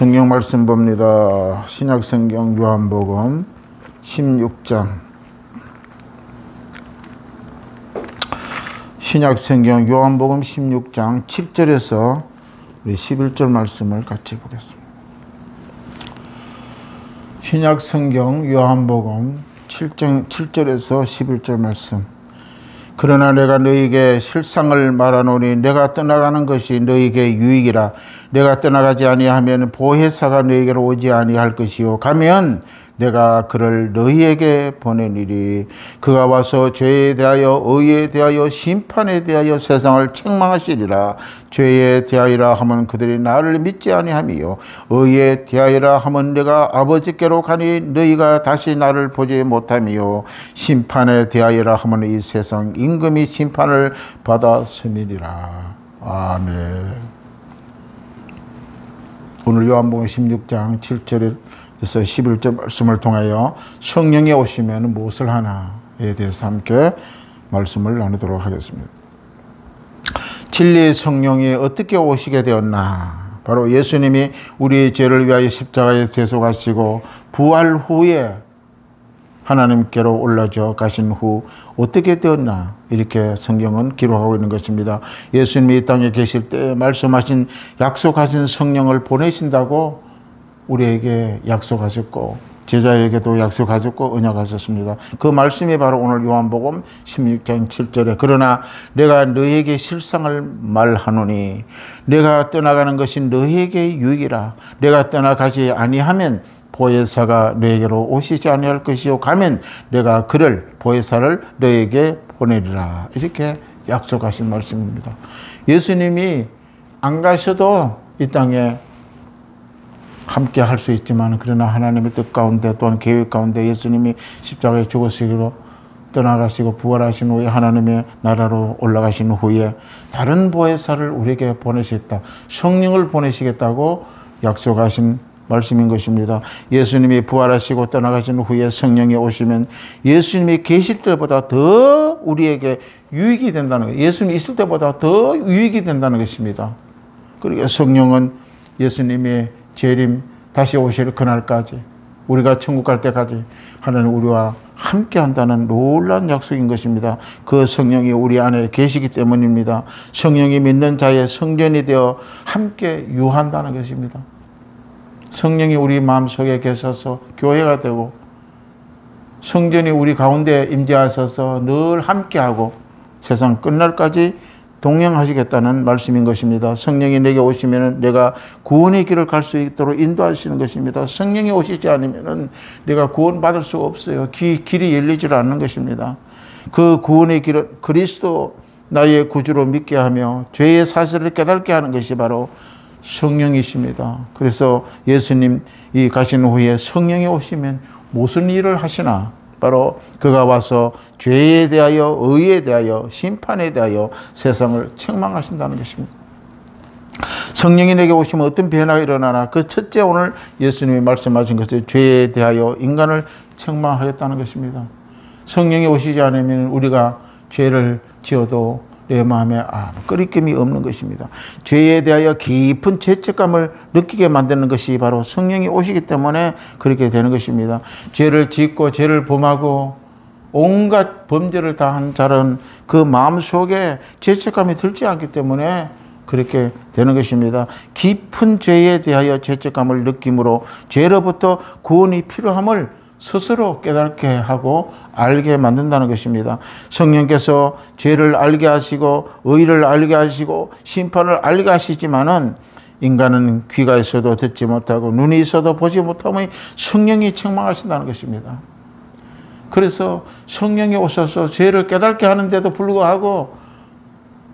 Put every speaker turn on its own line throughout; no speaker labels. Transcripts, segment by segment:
성경 말씀 봅니다. 신약성경 요한복음 16장. 신약성경 요한복음 16장 7절에서 우리 11절 말씀을 같이 보겠습니다. 신약성경 요한복음 7절에서 11절 말씀. 그러나 내가 너희에게 실상을 말하노니 내가 떠나가는 것이 너희에게 유익이라. 내가 떠나가지 아니하면 보혜사가 너희에게로 오지 아니할 것이요 가면 내가 그를 너희에게 보내니리. 그가 와서 죄에 대하여 의에 대하여 심판에 대하여 세상을 책망하시리라. 죄에 대하여라 하면 그들이 나를 믿지 아니하며 의에 대하여라 하면 내가 아버지께로 가니 너희가 다시 나를 보지 못하며 심판에 대하여라 하면 이 세상 임금이 심판을 받았음이니라. 아멘. 오늘 요한복음 16장 7절에서 11절 말씀을 통하여 성령이 오시면 무엇을 하나에 대해서 함께 말씀을 나누도록 하겠습니다. 진리의 성령이 어떻게 오시게 되었나? 바로 예수님이 우리의 죄를 위하여 십자가에 대속하시고 부활 후에 하나님께로 올라져 가신 후 어떻게 되었나? 이렇게 성경은 기록하고 있는 것입니다. 예수님이 이 땅에 계실 때 말씀하신 약속하신 성령을 보내신다고 우리에게 약속하셨고 제자에게도 약속하셨고 언약하셨습니다. 그 말씀이 바로 오늘 요한복음 16장 7절에 그러나 내가 너희에게 실상을 말하노니 내가 떠나가는 것이 너희에게 유익이라. 내가 떠나가지 아니하면 보혜사가 너에게로 오시지 아니할 것이요 가면 내가 그를 보혜사를 너에게 보내리라. 이렇게 약속하신 말씀입니다. 예수님이 안 가셔도 이 땅에 함께 할 수 있지만 그러나 하나님의 뜻 가운데 또한 계획 가운데 예수님이 십자가에 죽으시기로 떠나가시고 부활하신 후에 하나님의 나라로 올라가신 후에 다른 보혜사를 우리에게 보내시겠다. 성령을 보내시겠다고 약속하신 말씀인 것입니다. 예수님이 부활하시고 떠나가신 후에 성령이 오시면 예수님이 계실 때보다 더 우리에게 유익이 된다는 거예요. 예수님이 있을 때보다 더 유익이 된다는 것입니다. 그러니까 성령은 예수님의 재림 다시 오실 그날까지 우리가 천국 갈 때까지 하나님 우리와 함께 한다는 놀라운 약속인 것입니다. 그 성령이 우리 안에 계시기 때문입니다. 성령이 믿는 자의 성전이 되어 함께 유한다는 것입니다. 성령이 우리 마음속에 계셔서 교회가 되고 성전이 우리 가운데 임재하셔서 늘 함께하고 세상 끝날까지 동행하시겠다는 말씀인 것입니다. 성령이 내게 오시면 내가 구원의 길을 갈 수 있도록 인도하시는 것입니다. 성령이 오시지 않으면 내가 구원받을 수가 없어요. 길이 열리질 않는 것입니다. 그 구원의 길은 그리스도 나의 구주로 믿게 하며 죄의 사실을 깨닫게 하는 것이 바로 성령이십니다. 그래서 예수님이 가신 후에 성령이 오시면 무슨 일을 하시나? 바로 그가 와서 죄에 대하여 의에 대하여 심판에 대하여 세상을 책망하신다는 것입니다. 성령이 내게 오시면 어떤 변화가 일어나나? 그 첫째 오늘 예수님이 말씀하신 것이 죄에 대하여 인간을 책망하겠다는 것입니다. 성령이 오시지 않으면 우리가 죄를 지어도 내 마음에 아무 꺼리낌이 없는 것입니다. 죄에 대하여 깊은 죄책감을 느끼게 만드는 것이 바로 성령이 오시기 때문에 그렇게 되는 것입니다. 죄를 짓고 죄를 범하고 온갖 범죄를 다한 자는 그 마음속에 죄책감이 들지 않기 때문에 그렇게 되는 것입니다. 깊은 죄에 대하여 죄책감을 느낌으로 죄로부터 구원이 필요함을 스스로 깨닫게 하고 알게 만든다는 것입니다. 성령께서 죄를 알게 하시고 의를 알게 하시고 심판을 알게 하시지만은 인간은 귀가 있어도 듣지 못하고 눈이 있어도 보지 못하면 성령이 책망하신다는 것입니다. 그래서 성령이 오셔서 죄를 깨닫게 하는데도 불구하고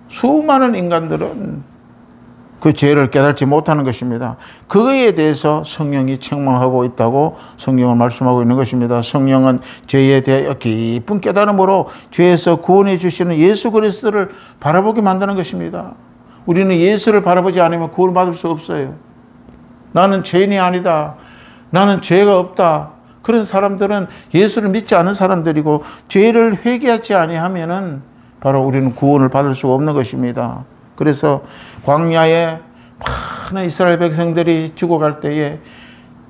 수많은 인간들은 그 죄를 깨닫지 못하는 것입니다. 그거에 대해서 성령이 책망하고 있다고 성경은 말씀하고 있는 것입니다. 성령은 죄에 대하여 깊은 깨달음으로 죄에서 구원해 주시는 예수 그리스도를 바라보게 만드는 것입니다. 우리는 예수를 바라보지 않으면 구원받을 수 없어요. 나는 죄인이 아니다. 나는 죄가 없다. 그런 사람들은 예수를 믿지 않은 사람들이고 죄를 회개하지 아니하면은 바로 우리는 구원을 받을 수가 없는 것입니다. 그래서 광야에 많은 이스라엘 백성들이 죽어갈 때에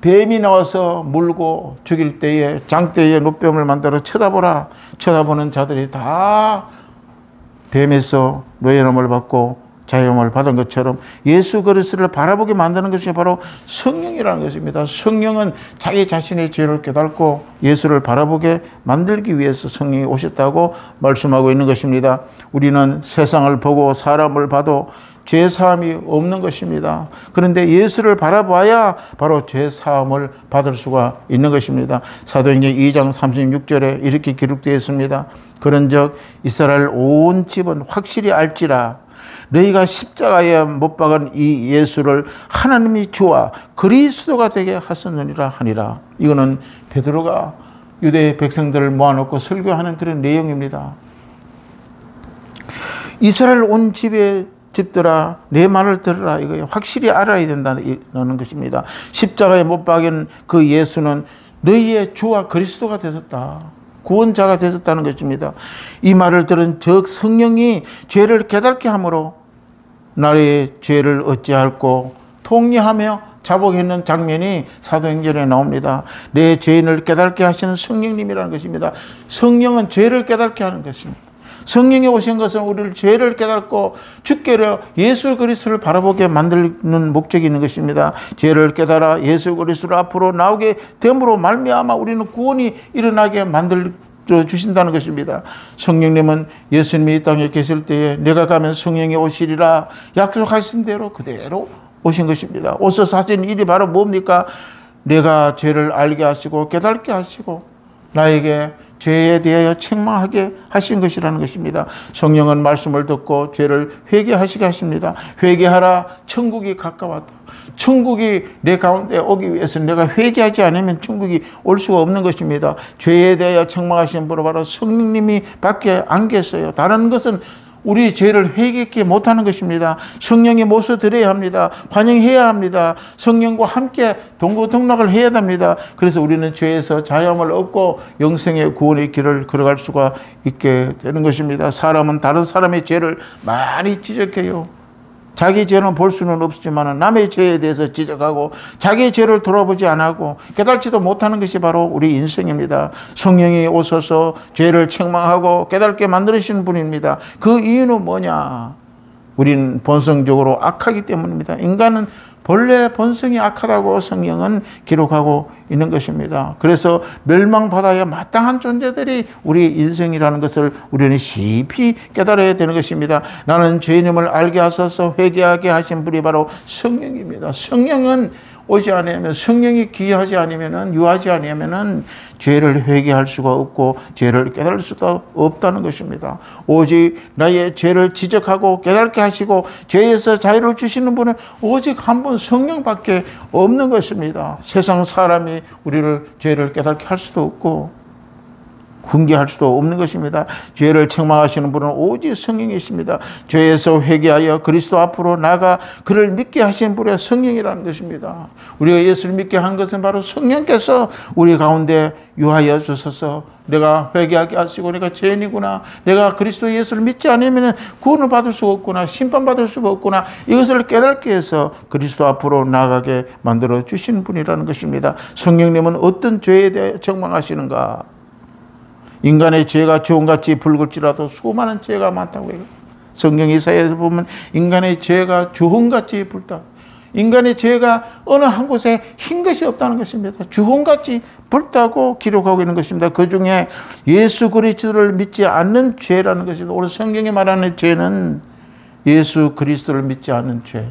뱀이 나와서 물고 죽일 때에 장대에 노뱀을 만들어 쳐다보라. 쳐다보는 자들이 다 뱀에서 노예놈을 받고 자유함을 받은 것처럼 예수 그리스도를 바라보게 만드는 것이 바로 성령이라는 것입니다. 성령은 자기 자신의 죄를 깨닫고 예수를 바라보게 만들기 위해서 성령이 오셨다고 말씀하고 있는 것입니다. 우리는 세상을 보고 사람을 봐도 죄사함이 없는 것입니다. 그런데 예수를 바라봐야 바로 죄사함을 받을 수가 있는 것입니다. 사도행전 2장 36절에 이렇게 기록되어 있습니다. 그런즉 이스라엘 온 집은 확실히 알지라 너희가 십자가에 못 박은 이 예수를 하나님이 주와 그리스도가 되게 하셨느니라 하니라. 이거는 베드로가 유대 백성들을 모아놓고 설교하는 그런 내용입니다. 이스라엘 온 집들아 내 말을 들으라. 이거 확실히 알아야 된다는 것입니다. 십자가에 못 박인 그 예수는 너희의 주와 그리스도가 되셨다. 구원자가 되셨다는 것입니다. 이 말을 들은 즉 성령이 죄를 깨닫게 함으로 나의 죄를 어찌할꼬 통리하며 자복했는 장면이 사도행전에 나옵니다. 내 죄인을 깨닫게 하시는 성령님이라는 것입니다. 성령은 죄를 깨닫게 하는 것입니다. 성령이 오신 것은 우리를 죄를 깨닫고 주께로 예수 그리스도를 바라보게 만드는 목적이 있는 것입니다. 죄를 깨달아 예수 그리스도를 앞으로 나오게 됨으로 말미암아 우리는 구원이 일어나게 만들어 주신다는 것입니다. 성령님은 예수님이 이 땅에 계실 때에 내가 가면 성령이 오시리라 약속하신 대로 그대로 오신 것입니다. 오셔서 하신 일이 바로 뭡니까? 내가 죄를 알게 하시고 깨닫게 하시고 나에게 죄에 대하여 책망하게 하신 것이라는 것입니다. 성령은 말씀을 듣고 죄를 회개하시게 하십니다. 회개하라 천국이 가까웠다. 천국이 내 가운데 오기 위해서 내가 회개하지 않으면 천국이 올 수가 없는 것입니다. 죄에 대하여 책망하신 분은 바로 성령님이 밖에 안 계세요. 다른 것은 우리 죄를 회개케 못하는 것입니다. 성령의 모습을 드려야 합니다. 환영해야 합니다. 성령과 함께 동고동락을 해야 합니다. 그래서 우리는 죄에서 자유함을 얻고 영생의 구원의 길을 걸어갈 수가 있게 되는 것입니다. 사람은 다른 사람의 죄를 많이 지적해요. 자기 죄는 볼 수는 없지만 남의 죄에 대해서 지적하고 자기의 죄를 돌아보지 않고 깨닫지도 못하는 것이 바로 우리 인생입니다. 성령이 오셔서 죄를 책망하고 깨닫게 만드시는 분입니다. 그 이유는 뭐냐? 우리는 본성적으로 악하기 때문입니다. 인간은 본래 본성이 악하다고 성경은 기록하고 있는 것입니다. 그래서 멸망받아야 마땅한 존재들이 우리 인생이라는 것을 우리는 깊이 깨달아야 되는 것입니다. 나는 죄인임을 알게 하셔서 회개하게 하신 분이 바로 성령입니다. 성령은 오지 않으면, 성령이 기하지 않으면, 유하지 않으면 죄를 회개할 수가 없고 죄를 깨달을 수도 없다는 것입니다. 오직 나의 죄를 지적하고 깨닫게 하시고 죄에서 자유를 주시는 분은 오직 한 분 성령밖에 없는 것입니다. 세상 사람이 우리를 죄를 깨닫게 할 수도 없고 훈계할 수도 없는 것입니다. 죄를 책망하시는 분은 오직 성령이십니다. 죄에서 회개하여 그리스도 앞으로 나가 그를 믿게 하신 분의 성령이라는 것입니다. 우리가 예수를 믿게 한 것은 바로 성령께서 우리 가운데 유하여 주셔서 내가 회개하게 하시고 내가 죄인이구나, 내가 그리스도 예수를 믿지 않으면 구원을 받을 수 없구나, 심판받을 수가 없구나, 이것을 깨닫게 해서 그리스도 앞으로 나아가게 만들어 주시는 분이라는 것입니다. 성령님은 어떤 죄에 대해 책망하시는가? 인간의 죄가 주홍같이 붉을지라도 수많은 죄가 많다고 해요. 성경 이사야에서 보면 인간의 죄가 주홍같이 붉다. 인간의 죄가 어느 한 곳에 흰 것이 없다는 것입니다. 주홍같이 붉다고 기록하고 있는 것입니다. 그 중에 예수 그리스도를 믿지 않는 죄라는 것입니다. 오늘 성경이 말하는 죄는 예수 그리스도를 믿지 않는 죄,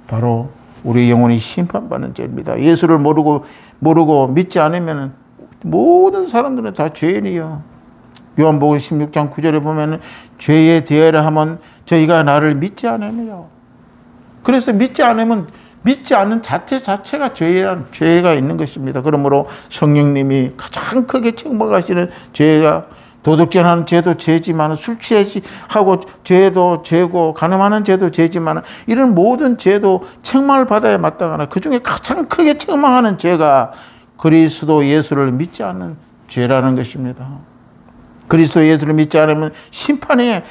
바로 우리 영혼이 심판받는 죄입니다. 예수를 모르고 믿지 않으면 모든 사람들은 다 죄인이요. 요한복음 16장 9절에 보면 죄에 대하여 하면 저희가 나를 믿지 않으며, 그래서 믿지 않으면 믿지 않는 자체가 죄가 있는 것입니다. 그러므로 성령님이 가장 크게 책망하시는 죄가, 도둑질하는 죄도 죄지만, 술 취하고 죄도 죄고, 간음하는 죄도 죄지만, 이런 모든 죄도 책망을 받아야 마땅하나 그 중에 가장 크게 책망하는 죄가 그리스도 예수를 믿지 않는 죄라는 것입니다. 그리스도 예수를 믿지 않으면 심판에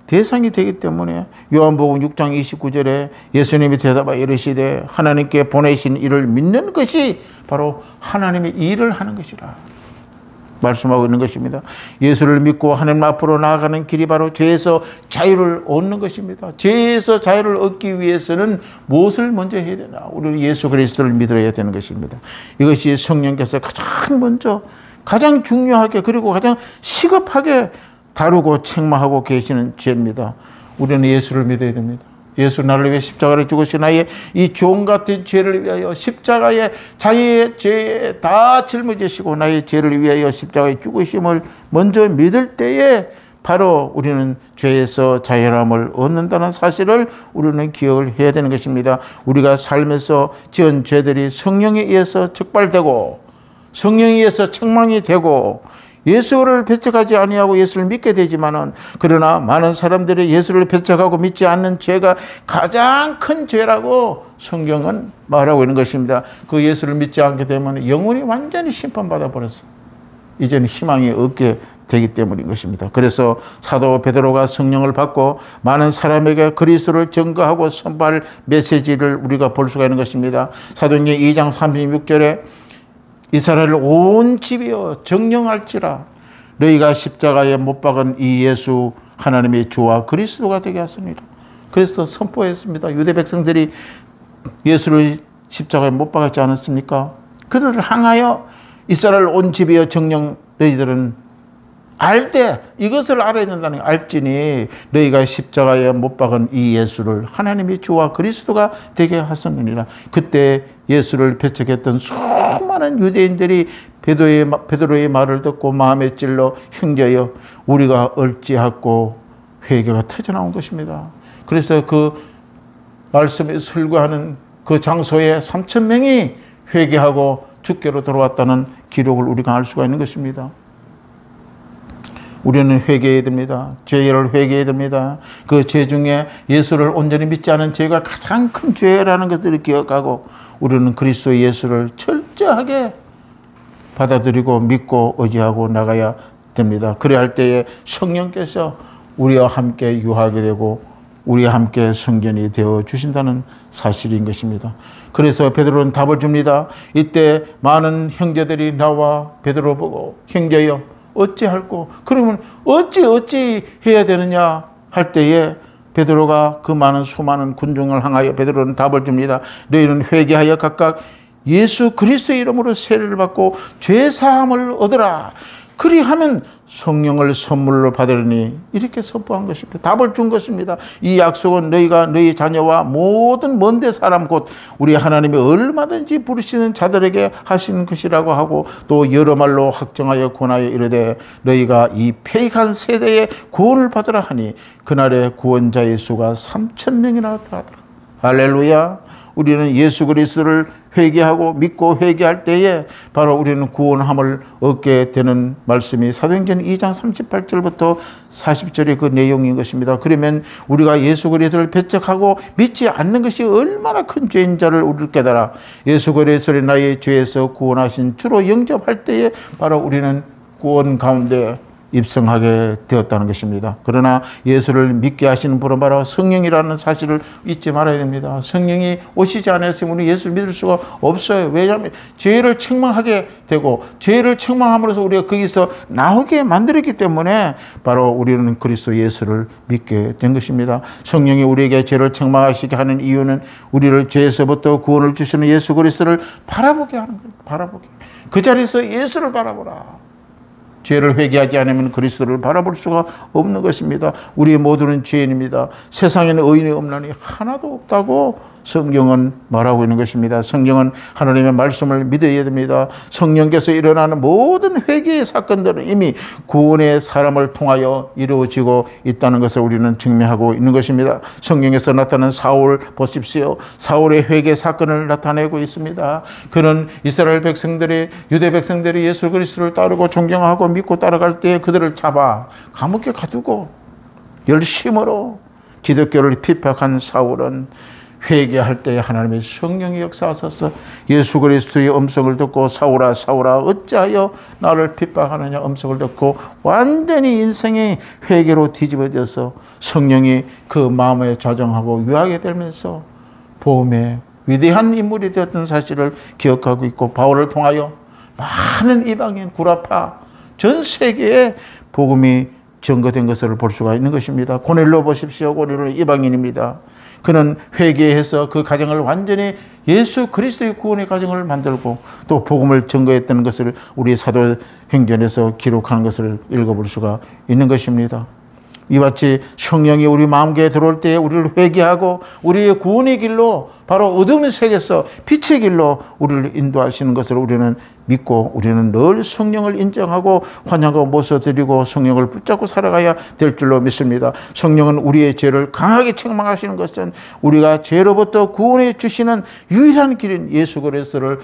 대상이 되기 때문에 요한복음 6장 29절에 예수님이 대답하여 이르시되 하나님께 보내신 이를 믿는 것이 바로 하나님의 일을 하는 것이라 말씀하고 있는 것입니다. 예수를 믿고 하나님 앞으로 나아가는 길이 바로 죄에서 자유를 얻는 것입니다. 죄에서 자유를 얻기 위해서는 무엇을 먼저 해야 되나? 우리는 예수 그리스도를 믿어야 되는 것입니다. 이것이 성령께서 가장 먼저 가장 중요하게 그리고 가장 시급하게 다루고 책망하고 계시는 죄입니다. 우리는 예수를 믿어야 됩니다. 예수 나를 위해 십자가를 죽으신 나의 이 종 같은 죄를 위하여 십자가에 자기의 죄에 다 짊어지시고 나의 죄를 위하여 십자가에 죽으심을 먼저 믿을 때에 바로 우리는 죄에서 자유함을 얻는다는 사실을 우리는 기억을 해야 되는 것입니다. 우리가 삶에서 지은 죄들이 성령에 의해서 적발되고 성령에 의해서 책망이 되고 예수를 배척하지 아니하고 예수를 믿게 되지만은 그러나 많은 사람들이 예수를 배척하고 믿지 않는 죄가 가장 큰 죄라고 성경은 말하고 있는 것입니다. 그 예수를 믿지 않게 되면 영혼이 완전히 심판받아 버렸어. 이제는 희망이 없게 되기 때문인 것입니다. 그래서 사도 베드로가 성령을 받고 많은 사람에게 그리스도를 증거하고 선포할 메시지를 우리가 볼 수가 있는 것입니다. 사도행전 2장 36절에 이스라엘 온 집이여 정령할지라 너희가 십자가에 못 박은 이 예수 하나님의 주와 그리스도가 되게 하십니다. 그래서 선포했습니다. 유대 백성들이 예수를 십자가에 못 박았지 않았습니까? 그들을 향하여 이스라엘 온 집이여 정령 너희들은 알되 이것을 알아야 된다는 알지니 너희가 십자가에 못 박은 이 예수를 하나님의 주와 그리스도가 되게 하셨느니라. 그때 예수를 배척했던 수많은 유대인들이 베드로의 말을 듣고 마음에 찔러 형제여 우리가 어찌하고 회개가 터져나온 것입니다. 그래서 그 말씀에 설교하는 그 장소에 3,000명이 회개하고 주께로 돌아왔다는 기록을 우리가 알 수가 있는 것입니다. 우리는 회개해야 됩니다. 죄를 회개해야 됩니다. 그 죄 중에 예수를 온전히 믿지 않은 죄가 가장 큰 죄라는 것을 기억하고 우리는 그리스도 예수를 철저하게 받아들이고 믿고 의지하고 나가야 됩니다. 그래야 할 때에 성령께서 우리와 함께 유하게 되고 우리와 함께 성전이 되어 주신다는 사실인 것입니다. 그래서 베드로는 답을 줍니다. 이때 많은 형제들이 나와 베드로 보고 형제여 어찌할꼬? 그러면 어찌 해야 되느냐 할 때에 베드로가 그 많은 수많은 군중을 향하여 베드로는 답을 줍니다. 너희는 회개하여 각각 예수 그리스도의 이름으로 세례를 받고 죄 사함을 얻으라. 그리하면 성령을 선물로 받으리니 이렇게 선포한 것입니다. 답을 준 것입니다. 이 약속은 너희가 너희 자녀와 모든 먼데 사람 곧 우리 하나님이 얼마든지 부르시는 자들에게 하시는 것이라고 하고 또 여러 말로 확정하여 권하여 이르되 너희가 이 패역한 세대에 구원을 받으라 하니 그날의 구원자의 수가 3,000명이나 하더라. 할렐루야. 우리는 예수 그리스도를 회개하고 믿고 회개할 때에 바로 우리는 구원함을 얻게 되는 말씀이 사도행전 2장 38절부터 40절의 그 내용인 것입니다. 그러면 우리가 예수 그리스도를 배척하고 믿지 않는 것이 얼마나 큰 죄인 자를 우리를 깨달아 예수 그리스도를 나의 죄에서 구원하신 주로 영접할 때에 바로 우리는 구원 가운데 입성하게 되었다는 것입니다. 그러나 예수를 믿게 하시는 분은 바로 성령이라는 사실을 잊지 말아야 됩니다. 성령이 오시지 않았으면 우리 예수를 믿을 수가 없어요. 왜냐하면 죄를 책망하게 되고 죄를 책망함으로써 우리가 거기서 나오게 만들었기 때문에 바로 우리는 그리스도 예수를 믿게 된 것입니다. 성령이 우리에게 죄를 책망하시게 하는 이유는 우리를 죄에서부터 구원을 주시는 예수 그리스도를 바라보게 하는 거예요. 바라보게. 그 자리에서 예수를 바라보라. 죄를 회개하지 않으면 그리스도를 바라볼 수가 없는 것입니다. 우리 모두는 죄인입니다. 세상에는 의인이 없나니 하나도 없다고 성경은 말하고 있는 것입니다. 성경은 하나님의 말씀을 믿어야 됩니다. 성령께서 일어나는 모든 회개의 사건들은 이미 구원의 사람을 통하여 이루어지고 있다는 것을 우리는 증명하고 있는 것입니다. 성경에서 나타난 사울 보십시오. 사울의 회개 사건을 나타내고 있습니다. 그는 이스라엘 백성들이 유대 백성들이 예수 그리스도를 따르고 존경하고 믿고 따라갈 때 그들을 잡아 감옥에 가두고 열심으로 기독교를 핍박한 사울은 회개할 때에 하나님의 성령이 역사하셔서 예수 그리스도의 음성을 듣고 사울아 사울아 어찌하여 나를 핍박하느냐 음성을 듣고 완전히 인생이 회개로 뒤집어져서 성령이 그 마음에 좌정하고 유하게 되면서 복음의 위대한 인물이 되었던 사실을 기억하고 있고 바울을 통하여 많은 이방인 구라파 전 세계에 복음이 증거된 것을 볼 수가 있는 것입니다. 고넬료 보십시오. 고넬료 이방인입니다. 그는 회개해서 그 가정을 완전히 예수 그리스도의 구원의 가정을 만들고 또 복음을 증거했다는 것을 우리 사도행전에서 기록하는 것을 읽어볼 수가 있는 것입니다. 이와 같이 성령이 우리 마음계에 들어올 때에 우리를 회개하고 우리의 구원의 길로 바로 어둠의 세계에서 빛의 길로 우리를 인도하시는 것을 우리는 믿고 우리는 늘 성령을 인정하고 환영하고 모셔드리고 성령을 붙잡고 살아가야 될 줄로 믿습니다. 성령은 우리의 죄를 강하게 책망하시는 것은 우리가 죄로부터 구원해 주시는 유일한 길인 예수 그리스도를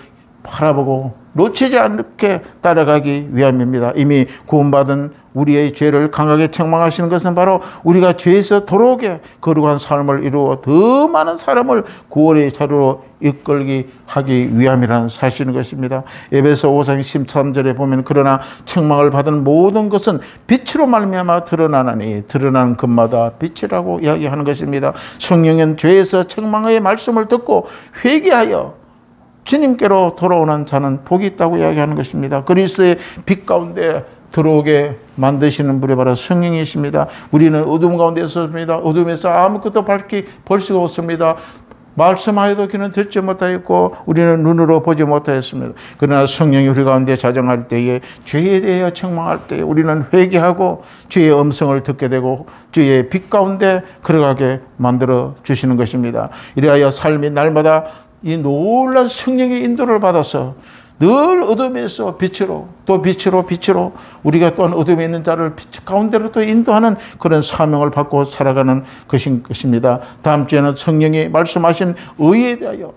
바라보고 놓치지 않게 따라가기 위함입니다. 이미 구원받은 우리의 죄를 강하게 책망하시는 것은 바로 우리가 죄에서 돌아오게 거룩한 삶을 이루어 더 많은 사람을 구원의 자리로 이끌기 하기 위함이라는 사실인 것입니다. 에베소 5장 13절에 보면 그러나 책망을 받은 모든 것은 빛으로 말미암아 드러나나니 드러나는 것마다 빛이라고 이야기하는 것입니다. 성령은 죄에서 책망의 말씀을 듣고 회개하여 주님께로 돌아오는 자는 복이 있다고 이야기하는 것입니다. 그리스도의 빛 가운데 들어오게 만드시는 분이 바로 성령이십니다. 우리는 어둠 가운데 있었습니다. 어둠에서 아무것도 밝히 볼 수가 없습니다. 말씀하여도 귀는 듣지 못하였고 우리는 눈으로 보지 못하였습니다. 그러나 성령이 우리 가운데 자정할 때에 죄에 대하여 책망할 때에 우리는 회개하고 주의 음성을 듣게 되고 주의 빛 가운데 걸어가게 만들어 주시는 것입니다. 이래하여 삶이 날마다 이 놀라운 성령의 인도를 받아서 늘 어둠에서 빛으로 또 빛으로 우리가 또한 어둠에 있는 자를 빛 가운데로 또 인도하는 그런 사명을 받고 살아가는 것입니다. 다음 주에는 성령이 말씀하신 의에 대하여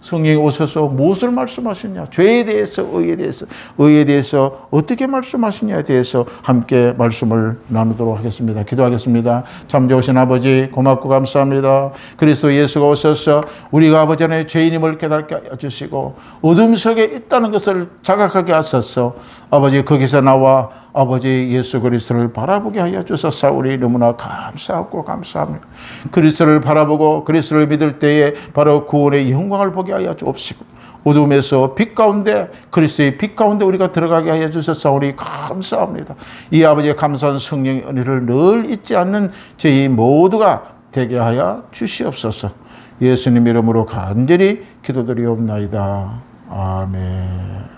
성령이 오셔서 무엇을 말씀하시냐, 죄에 대해서, 의에 대해서 어떻게 말씀하시냐에 대해서 함께 말씀을 나누도록 하겠습니다. 기도하겠습니다. 참 좋으신 아버지 고맙고 감사합니다. 그리스도 예수가 오셔서 우리가 아버지 안에 죄인임을 깨닫게 하여 주시고 어둠 속에 있다는 것을 자각하게 하셔서 아버지 거기서 나와 아버지 예수 그리스도를 바라보게 하여 주셨사오니 너무나 감사하고 감사합니다. 그리스도를 바라보고 그리스도를 믿을 때에 바로 구원의 영광을 보게 하여 주옵시고 어둠에서 빛 가운데 그리스도의 빛 가운데 우리가 들어가게 하여 주셨사오니 감사합니다. 이 아버지의 감사한 성령의 은혜를 늘 잊지 않는 저희 모두가 되게 하여 주시옵소서. 예수님 이름으로 간절히 기도드리옵나이다. 아멘.